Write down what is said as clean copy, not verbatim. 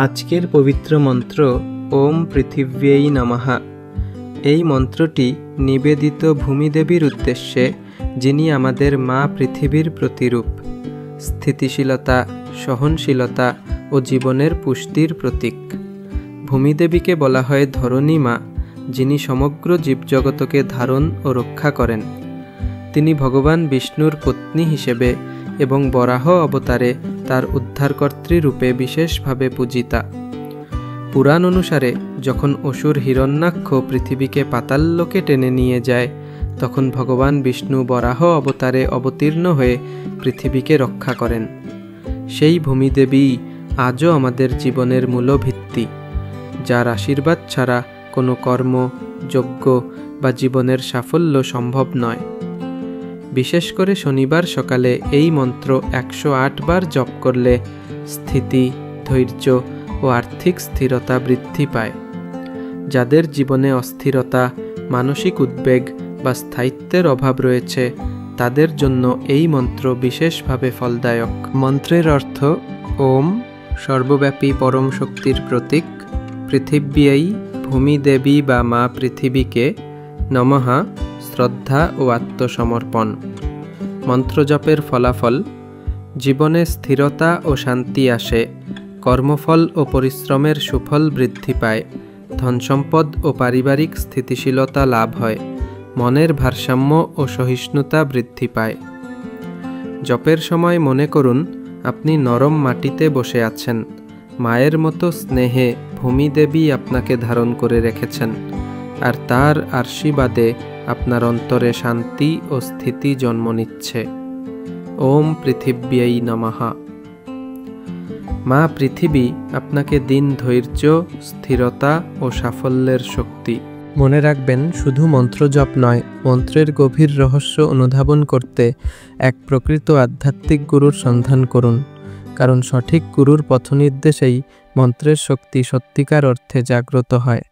আজকের পবিত্র মন্ত্র ওম পৃথিব্যৈ নমঃ। এই মন্ত্রটি নিবেদিত ভূমিদেবীর উদ্দেশ্যে, যিনি আমাদের মা পৃথিবীর প্রতিরূপ, স্থিতিশীলতা, সহনশীলতা ও জীবনের পুষ্টির প্রতীক। ভূমিদেবীকে বলা হয় ধরণী মা, যিনি সমগ্র জীবজগতকে ধারণ ও রক্ষা করেন। তিনি ভগবান বিষ্ণুর পত্নী হিসেবে এবং বরাহ অবতারে তার উদ্ধারকর্ত্রী রূপে বিশেষভাবে পূজিতা। পুরাণ অনুসারে যখন অসুর হিরণ্যাক্ষ পৃথিবীকে পাতাললোকে টেনে নিয়ে যায়, তখন ভগবান বিষ্ণু বরাহ অবতারে অবতীর্ণ হয়ে পৃথিবীকে রক্ষা করেন। সেই ভূমিদেবী আজও আমাদের জীবনের মূলভিত্তি, যার আশীর্বাদ ছাড়া কোনো কর্ম, যজ্ঞ বা জীবনের সাফল্য সম্ভব নয়। বিশেষ করে শনিবার সকালে এই মন্ত্র 108 বার জপ করলে স্থিতি, ধৈর্য ও আর্থিক স্থিরতা বৃদ্ধি পায়। যাদের জীবনে অস্থিরতা, মানসিক উদ্বেগ বা স্থায়িত্বের অভাব রয়েছে, তাদের জন্য এই মন্ত্র বিশেষভাবে ফলদায়ক। মন্ত্রের অর্থ ওম, সর্বব্যাপী পরম শক্তির প্রতীক, পৃথিব্যৈ, ভূমিদেবী বা মা পৃথিবীকে, নমঃ, শ্রদ্ধা ও আত্মসমর্পণ। মন্ত্রজপের ফলাফল: জীবনে স্থিরতা ও শান্তি আসে, কর্মফল ও পরিশ্রমের সুফল বৃদ্ধি পায়, ধনসম্পদ ও পারিবারিক স্থিতিশীলতা লাভ হয়, মনের ভারসাম্য ও সহিষ্ণুতা বৃদ্ধি পায়। জপের সময় মনে করুন আপনি নরম মাটিতে বসে আছেন, মায়ের মতো স্নেহে ভূমিদেবী আপনাকে ধারণ করে রেখেছেন, আর তার আশীর্বাদে আপনার অন্তরে শান্তি ও স্থিতি জন্ম নিচ্ছে। ওম পৃথিব্যৈ নমঃ। মা পৃথিবী আপনাকে দিন ধৈর্য, স্থিরতা ও সাফল্যের শক্তি। মনে রাখবেন, শুধু মন্ত্রজপ নয়, মন্ত্রের গভীর রহস্য অনুধাবন করতে এক প্রকৃত আধ্যাত্মিক গুরুর সন্ধান করুন, কারণ সঠিক গুরুর পথনির্দেশেই মন্ত্রের শক্তি সত্যিকার অর্থে জাগ্রত হয়।